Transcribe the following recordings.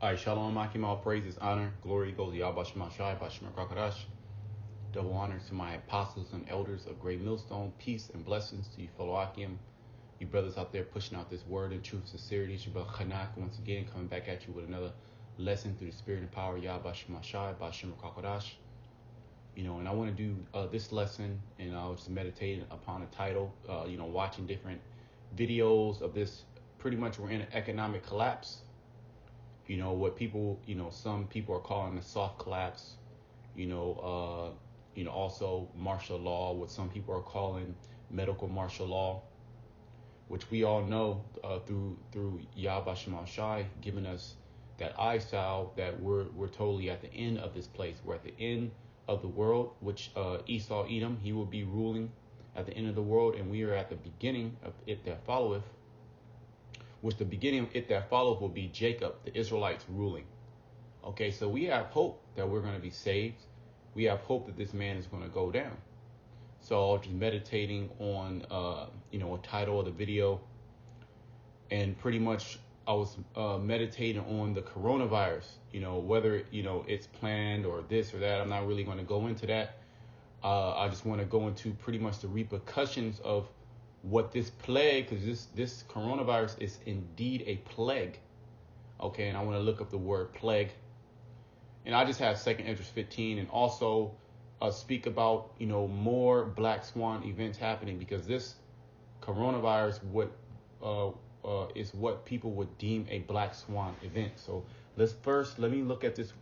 All right, Shalom Akim, all praises, honor, glory goes to Yahweh Shema Shai, Bashima Kakadash. Double honors to my apostles and elders of Great Millstone. Peace and blessings to you, fellow Akim. You brothers out there pushing out this word in truth, sincerity. It's your brother Chanak once again coming back at you with another lesson through the spirit and power of Yahweh Shema Shai, Bashima Kakadash. And I want to do this lesson, and I was just meditating upon a title, watching different videos of this. Pretty much we're in an economic collapse. What people, some people are calling a soft collapse, also martial law, what some people are calling medical martial law, which we all know through Yahweh Shema Shai giving us that eyesight that we're totally at the end of this place. We're at the end of the world, which Esau Edom, he will be ruling at the end of the world, and we are at the beginning of it that followeth. Which the beginning of it that followeth will be Jacob, the Israelites ruling. Okay, so we have hope that we're going to be saved. We have hope that this man is going to go down. So just meditating on, a title of the video. And pretty much I was meditating on the coronavirus, whether, it's planned or this or that. I'm not really going to go into that. I just want to go into pretty much the repercussions of what this plague, because this coronavirus is indeed a plague. Okay, and I want to look up the word plague. And I just have Second Interest 15 and also speak about, more Black Swan events happening, because this coronavirus is what people would deem a Black Swan event. So let's look up this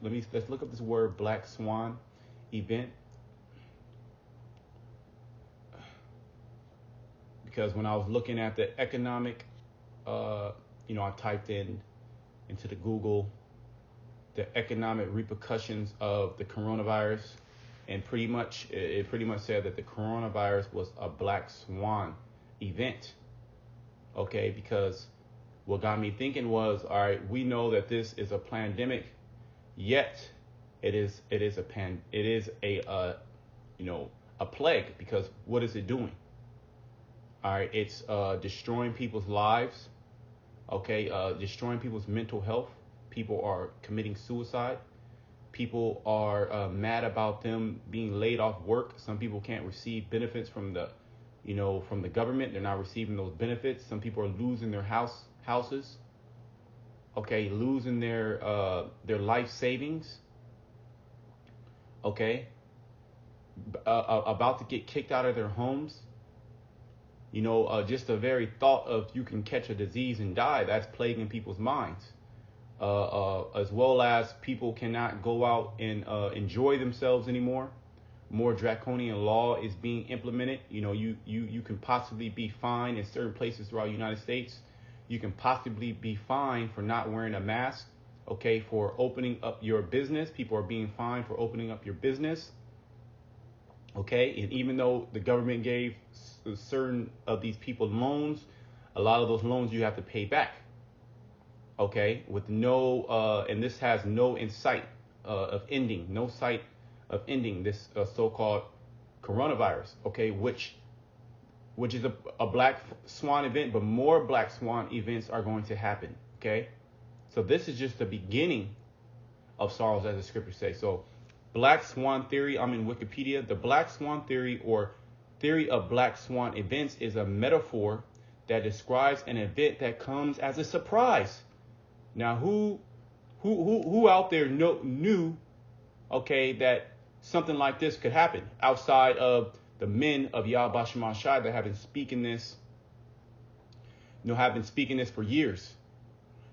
word Black Swan event. Because when I was looking at the economic, I typed into the Google the economic repercussions of the coronavirus, and it pretty much said that the coronavirus was a Black Swan event. Okay, because what got me thinking was, all right, we know that this is a pandemic, yet it is a plague, because what is it doing? All right, it's destroying people's lives, destroying people's mental health. People are committing suicide. People are mad about them being laid off work. Some people can't receive benefits from the government. They're not receiving those benefits. Some people are losing their houses, losing their life savings, about to get kicked out of their homes. Just the very thought of you can catch a disease and die, that's plaguing people's minds. As well as people cannot go out and enjoy themselves anymore. More draconian law is being implemented. You can possibly be fined in certain places throughout the United States. You can possibly be fined for not wearing a mask. For opening up your business. People are being fined for opening up your business. And even though the government gave certain of these people loans, a lot of those loans you have to pay back. With no, and this has no insight of ending, no sight of ending this so-called coronavirus. Which is a Black Swan event, but more Black Swan events are going to happen. So this is just the beginning of sorrows, as the scriptures say. So Black Swan theory, I'm in Wikipedia. The Black Swan theory, or theory of Black Swan events, is a metaphor that describes an event that comes as a surprise. Now, who out there knew, that something like this could happen outside of the men of Yahweh Shema Shai that have been speaking this, have been speaking this for years,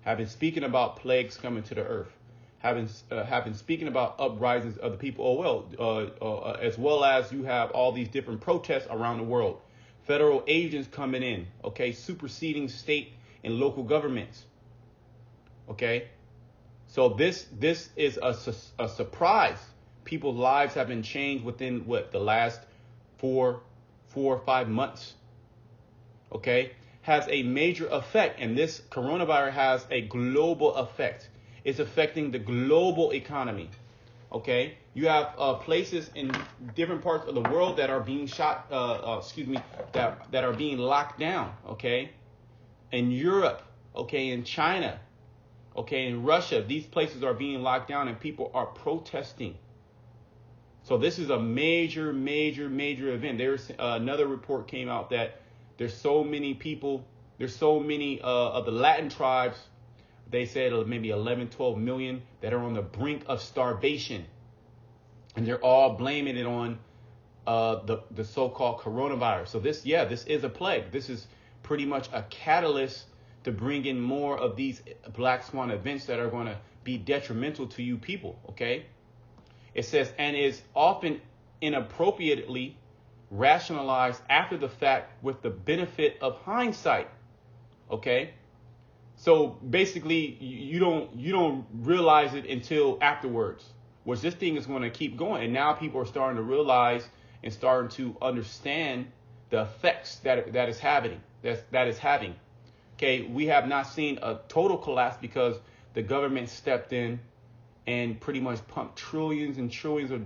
have been speaking about plagues coming to the earth, have been speaking about uprisings of the people. As well as you have all these different protests around the world, federal agents coming in, superseding state and local governments. So this is a surprise. People's lives have been changed within the last 4 or 5 months. Has a major effect, and this coronavirus has a global effect. It's affecting the global economy. You have places in different parts of the world that are being that are being locked down. In Europe, in China, Okay, in Russia, these places are being locked down and people are protesting. So this is a major, major, major event. There's another report came out that there's so many people, there's so many of the Latin tribes, they said maybe 11, 12 million that are on the brink of starvation. And they're all blaming it on the so-called coronavirus. So this is a plague. This is pretty much a catalyst to bring in more of these black swan events that are going to be detrimental to you people, okay? It says, and is often inappropriately rationalized after the fact with the benefit of hindsight. Okay. So basically you don't realize it until afterwards, which this thing is going to keep going. And now people are starting to realize and starting to understand the effects that is having. Okay. We have not seen a total collapse because the government stepped in and pretty much pump trillions and trillions of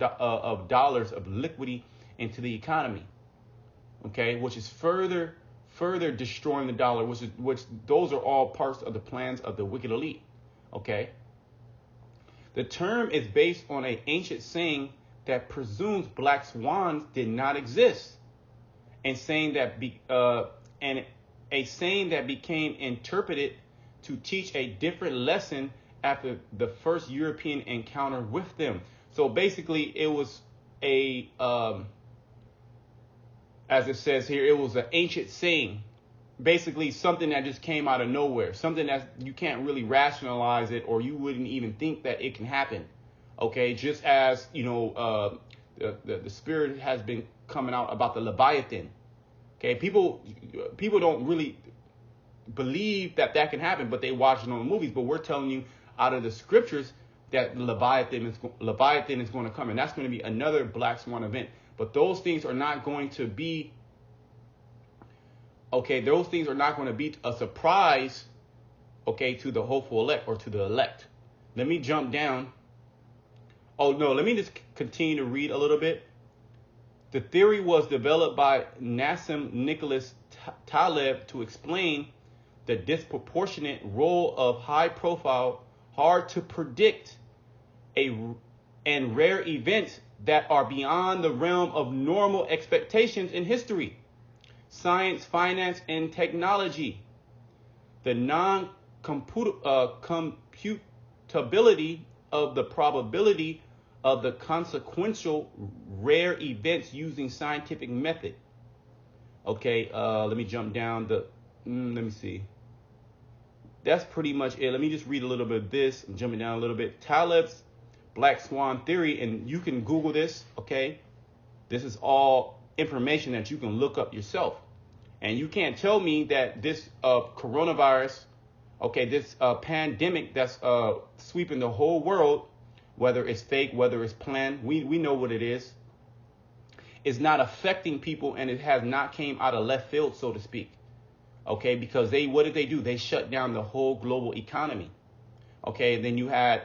dollars of liquidity into the economy, okay, which is further destroying the dollar, which those are all parts of the plans of the wicked elite, okay. The term is based on an ancient saying that presumes black swans did not exist, and saying that a saying that became interpreted to teach a different lesson after the first European encounter with them. So basically it was as it says here, it was an ancient saying, basically something that just came out of nowhere, something that you can't really rationalize it, or you wouldn't even think that it can happen. Okay, just as, the spirit has been coming out about the Leviathan. Okay, people don't really believe that can happen, but they watch it on the movies. But we're telling you out of the scriptures that Leviathan is going to come, and that's going to be another black swan event. But those things are not going to be Those things are not going to be a surprise, to the hopeful elect or to the elect. Let me jump down. Oh no, let me just continue to read a little bit. The theory was developed by Nassim Nicholas Taleb to explain the disproportionate role of high-profile, hard-to-predict, and rare events that are beyond the realm of normal expectations in history, science, finance, and technology. The non-computability of the probability of the consequential rare events using scientific method. Let me jump down. Let me see. That's pretty much it. Let me just read a little bit of this. I'm jumping down a little bit. Taleb's Black Swan Theory, and you can Google this, okay? This is all information that you can look up yourself. And you can't tell me that this coronavirus, this pandemic that's sweeping the whole world, whether it's fake, whether it's planned, we know what it is not affecting people, and it has not came out of left field, so to speak. Okay, because what did they do? They shut down the whole global economy. Okay, and then you had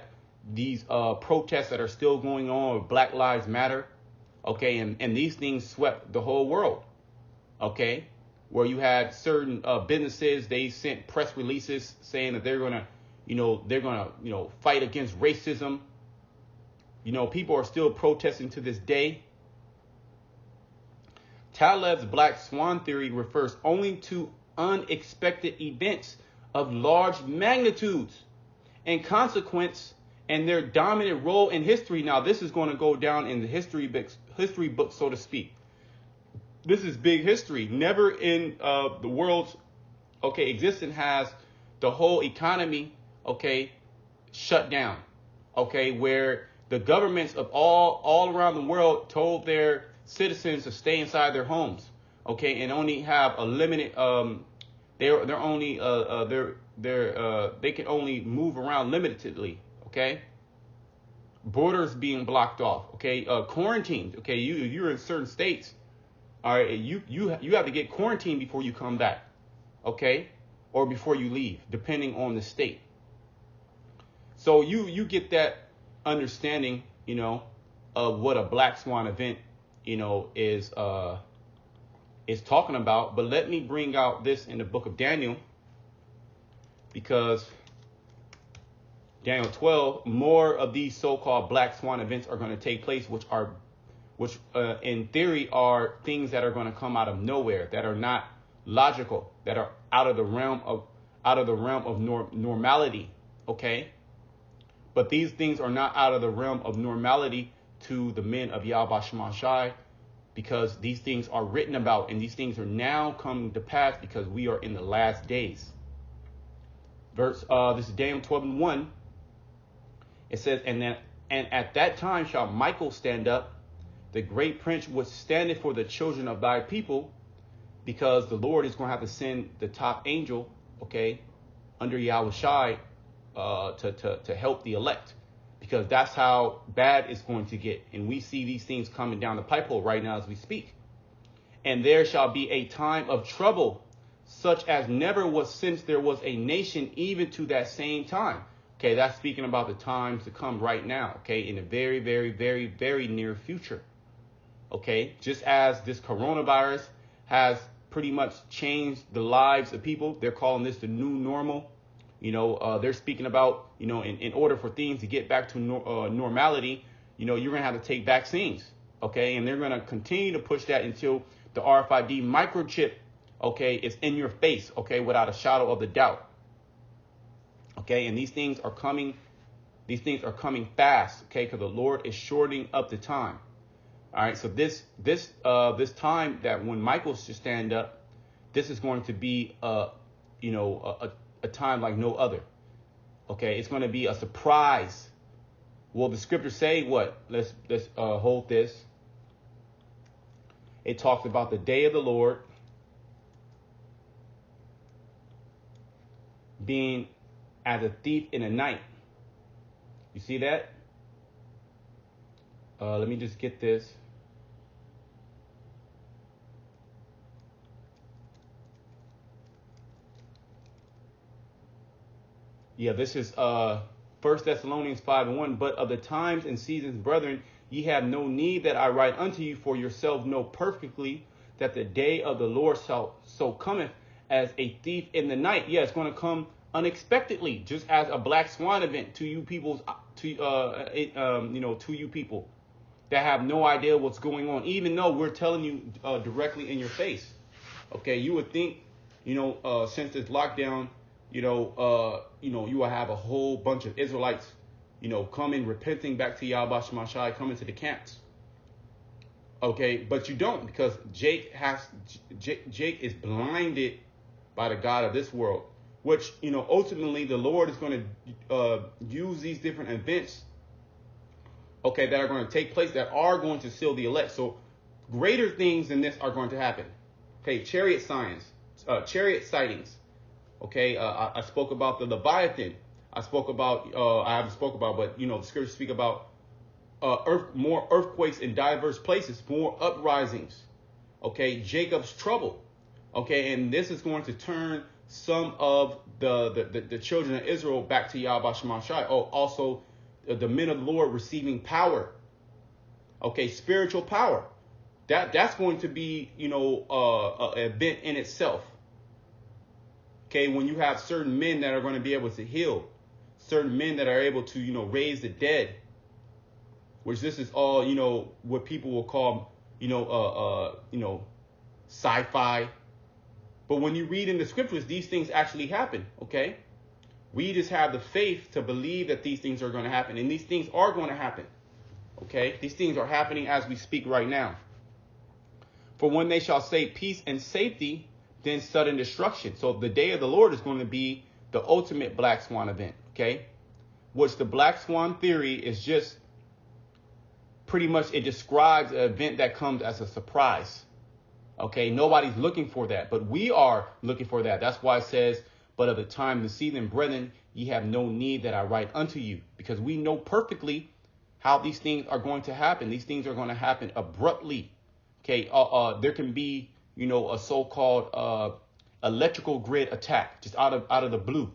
these protests that are still going on with Black Lives Matter. Okay, and these things swept the whole world. Okay, where you had certain businesses, they sent press releases saying that they're gonna fight against racism. People are still protesting to this day. Taleb's Black Swan Theory refers only to unexpected events of large magnitudes and consequence and their dominant role in history. Now, this is going to go down in the history books, so to speak. This is big history. Never in the world's existence has the whole economy shut down. Where the governments of all around the world told their citizens to stay inside their homes, and only have a limited they can only move around limitedly, borders being blocked off, quarantined, you're in certain states, all right, you have to get quarantined before you come back, or before you leave, depending on the state. So you get that understanding, of what a Black Swan event, is talking about. But let me bring out this in the book of Daniel, because Daniel 12, more of these so-called black swan events are going to take place, which in theory are things that are going to come out of nowhere, that are not logical, that are out of the realm of normality. Okay, but these things are not out of the realm of normality to the men of Yahweh Shemashai, because these things are written about, and these things are now coming to pass because we are in the last days. This is Daniel 12:1. It says, and at that time shall Michael stand up, the great prince which standeth for the children of thy people, because the Lord is going to have to send the top angel, okay, under Yahweh Shai, to help the elect, because that's how bad it's going to get. And we see these things coming down the pipe hole right now as we speak. And there shall be a time of trouble, such as never was since there was a nation, even to that same time. Okay, that's speaking about the times to come right now, okay, in the very, very, very, very near future. Okay, just as this coronavirus has pretty much changed the lives of people, they're calling this the new normal. They're speaking about, in order for things to get back to normality, you're going to have to take vaccines. Okay, and they're going to continue to push that until the RFID microchip, okay, is in your face, okay, without a shadow of a doubt. Okay, and these things are coming fast, okay, because the Lord is shortening up the time. All right, so this time that when Michael should stand up, this is going to be a time like no other. Okay, it's going to be a surprise. Well, the scriptures say what? Let's hold this. It talks about the day of the Lord being as a thief in the night. You see that? Let me just get this. Yeah, this is 1 Thessalonians 5:1. But of the times and seasons, brethren, ye have no need that I write unto you, for yourselves know perfectly that the day of the Lord so cometh as a thief in the night. Yeah, it's going to come unexpectedly, just as a black swan event to you people's to you people that have no idea what's going on, even though we're telling you directly in your face. Okay, you would think, since this lockdown, you will have a whole bunch of Israelites, coming, repenting back to Yahweh Shemashai, coming to the camps. Okay, but you don't, because Jake is blinded by the God of this world, which, ultimately the Lord is going to use these different events, okay, that are going to take place, that are going to seal the elect. So greater things than this are going to happen. Okay, chariot sightings. Okay, I spoke about the Leviathan. I haven't spoke about, but the scriptures speak about more earthquakes in diverse places, more uprisings. Okay, Jacob's trouble. Okay, and this is going to turn some of the children of Israel back to Yahweh Shemashai. Oh, also the men of the Lord receiving power. Okay, spiritual power. That's going to be an event in itself. Okay, when you have certain men that are going to be able to heal, certain men that are able to, raise the dead, which this is all, what people will call, sci-fi. But when you read in the scriptures, these things actually happen. Okay, we just have the faith to believe that these things are going to happen, and these things are going to happen. Okay, these things are happening as we speak right now. For when they shall say peace and safety, then sudden destruction. So the day of the Lord is going to be the ultimate black swan event, okay? Which the black swan theory is just pretty much, it describes an event that comes as a surprise. Okay, nobody's looking for that, but we are looking for that. That's why it says, but of the time, the season, brethren, ye have no need that I write unto you, because we know perfectly how these things are going to happen. These things are going to happen abruptly. Okay, there can be, a so-called electrical grid attack just out of the blue.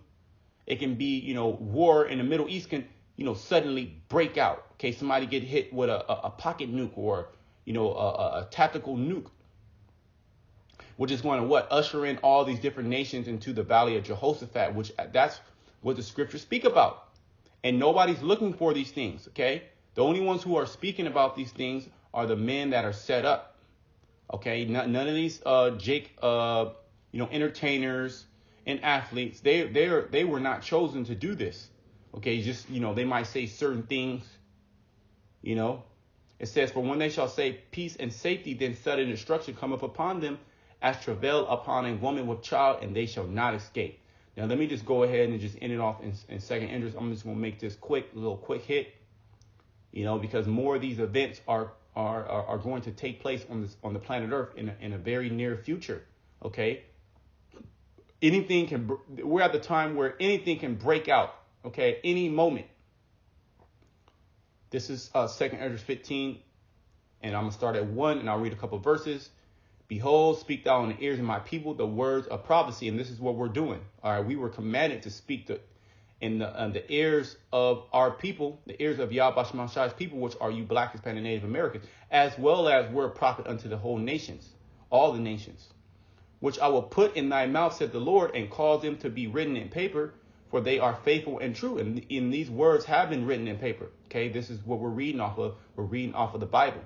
It can be, war in the Middle East can, suddenly break out. Okay, somebody get hit with a pocket nuke or, a tactical nuke, which is going to usher in all these different nations into the valley of Jehoshaphat, which that's what the scriptures speak about. And nobody's looking for these things, okay? The only ones who are speaking about these things are the men that are set up, okay? None of these entertainers and athletes. They were not chosen to do this, okay? Just, they might say certain things, It says, for when they shall say peace and safety, then sudden destruction cometh upon them as travail upon a woman with child, and they shall not escape. Now, let me just go ahead and just end it off in second interest. I'm just going to make this little quick hit, because more of these events are going to take place on the planet Earth in a very near future. Okay. We're at the time where anything can break out. Okay. Any moment. This is second interest 15. And I'm going to start at 1 and I'll read a couple of verses. Behold, speak thou in the ears of my people the words of prophecy. And this is what we're doing. All right. We were commanded to speak in the ears of our people, the ears of Yahweh Shemashai's people, which are you Black, Hispanic, Native Americans, as well as we're a prophet unto the whole nations, all the nations, which I will put in thy mouth, said the Lord, and cause them to be written in paper, for they are faithful and true. And in these words have been written in paper. Okay, this is what we're reading off of. We're reading off of the Bible.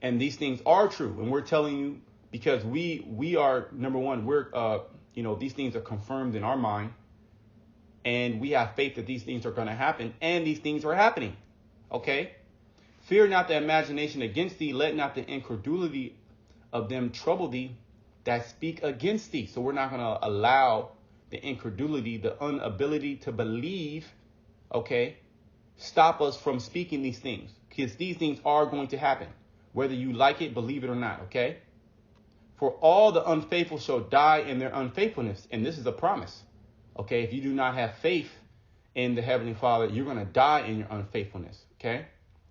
And these things are true. And we're telling you because we are, number one, these things are confirmed in our mind. And we have faith that these things are going to happen. And these things are happening. Okay? Fear not the imagination against thee. Let not the incredulity of them trouble thee that speak against thee. So we're not going to allow the incredulity, the inability to believe, okay, stop us from speaking these things. Because these things are going to happen. Whether you like it, believe it or not, okay? For all the unfaithful shall die in their unfaithfulness. And this is a promise. Okay, if you do not have faith in the Heavenly Father, you're going to die in your unfaithfulness, okay?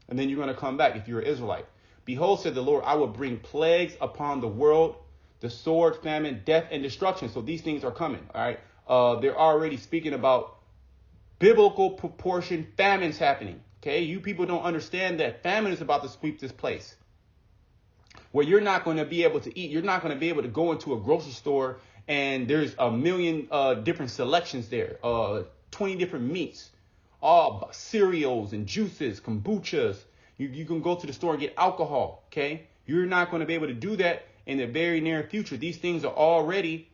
And then you're going to come back if you're an Israelite. Behold, said the Lord, I will bring plagues upon the world, the sword, famine, death, and destruction. So these things are coming, all right? They're already speaking about biblical proportion famines happening, okay? You people don't understand that famine is about to sweep this place, where you're not going to be able to eat. You're not going to be able to go into a grocery store and there's a million different selections there, 20 different meats, all cereals and juices, kombuchas. You can go to the store and get alcohol, okay? You're not going to be able to do that in the very near future. These things are already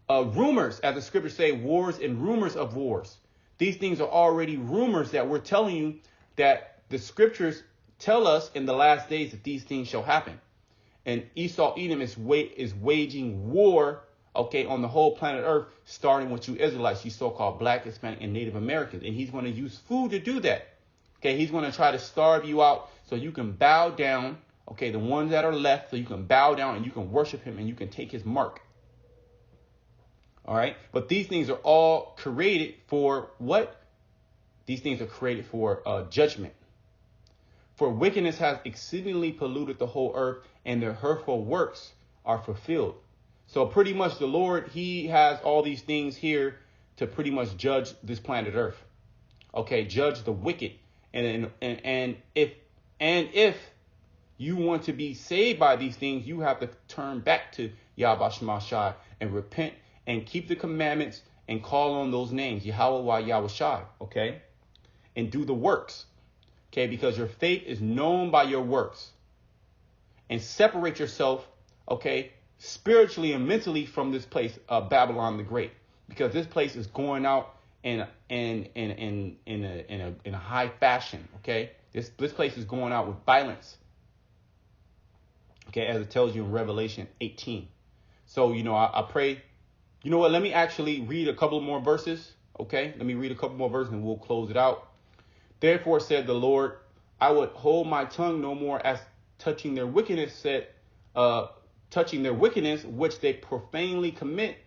rumors, as the scriptures say, wars and rumors of wars. These things are already rumors that we're telling you that the scriptures tell us in the last days that these things shall happen. And Esau, Edom is waging war, okay, on the whole planet Earth, starting with you Israelites, you so-called Black, Hispanic, and Native Americans. And he's going to use food to do that. Okay, he's going to try to starve you out so you can bow down, okay, the ones that are left, so you can bow down and you can worship him and you can take his mark. All right, but these things are all created for what? These things are created for judgment. For wickedness has exceedingly polluted the whole earth, and their hurtful works are fulfilled. So pretty much the Lord, he has all these things here to pretty much judge this planet Earth. Okay, judge the wicked. And if you want to be saved by these things, you have to turn back to Yahweh Shemashai and repent and keep the commandments and call on those names, Yahweh, Yahweh Shai, okay? And do the works. Okay, because your faith is known by your works. And separate yourself, okay, spiritually and mentally from this place of Babylon the Great. Because this place is going out in a high fashion, okay? This place is going out with violence. Okay, as it tells you in Revelation 18. So, I pray, let me actually read a couple more verses, okay? Let me read a couple more verses and we'll close it out. Therefore said the Lord, I would hold my tongue no more as touching their wickedness, which they profanely commit.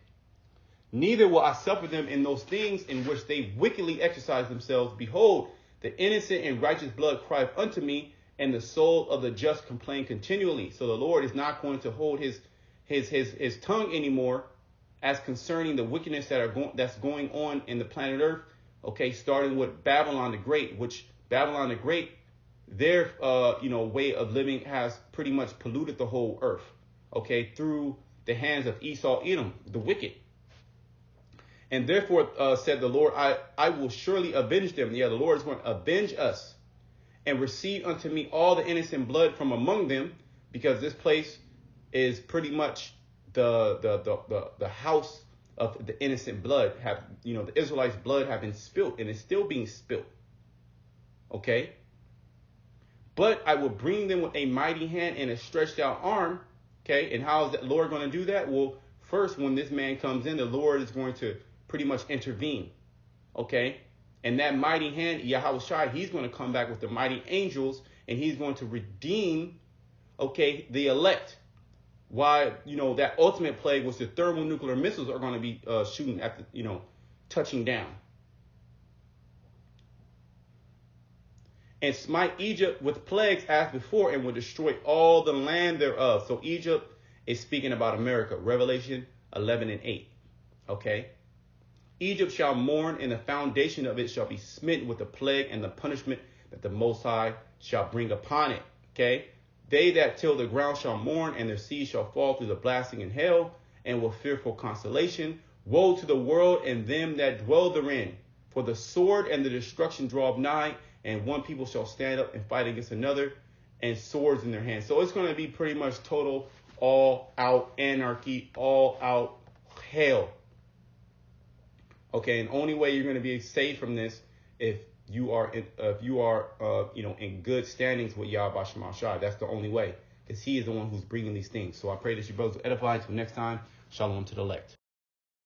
Neither will I suffer them in those things in which they wickedly exercise themselves. Behold, the innocent and righteous blood crieth unto me, and the soul of the just complain continually. So the Lord is not going to hold his tongue anymore as concerning the wickedness that's going on in the planet Earth. Okay, starting with Babylon the Great, which Babylon the Great, their way of living has pretty much polluted the whole earth. Okay, through the hands of Esau, Edom, the wicked. And therefore, said the Lord, I will surely avenge them. Yeah, the Lord is going to avenge us and receive unto me all the innocent blood from among them, because this place is pretty much the house of the innocent blood. The Israelites' blood have been spilt and is still being spilt. Okay. But I will bring them with a mighty hand and a stretched out arm. Okay. And how is the Lord going to do that? Well, first, when this man comes in, the Lord is going to pretty much intervene. Okay. And that mighty hand, Yahweh Shai, he's going to come back with the mighty angels, and he's going to redeem, okay, the elect. Why, that ultimate plague was the thermonuclear missiles are going to be shooting at the, touching down. And smite Egypt with plagues as before, and will destroy all the land thereof. So Egypt is speaking about America. Revelation 11:8. Okay. Egypt shall mourn, and the foundation of it shall be smitten with the plague and the punishment that the Most High shall bring upon it. Okay. They that till the ground shall mourn, and their seed shall fall through the blasting in hell, and with fearful consolation. Woe to the world and them that dwell therein. For the sword and the destruction draweth nigh, and one people shall stand up and fight against another, and swords in their hands. So it's going to be pretty much total, all out anarchy, all out hell. Okay, and only way you're going to be saved from this if you are in good standings with Yahweh Shema Shai. That's the only way, because he is the one who's bringing these things. So I pray that you brothers will edify. Until next time, shalom to the elect.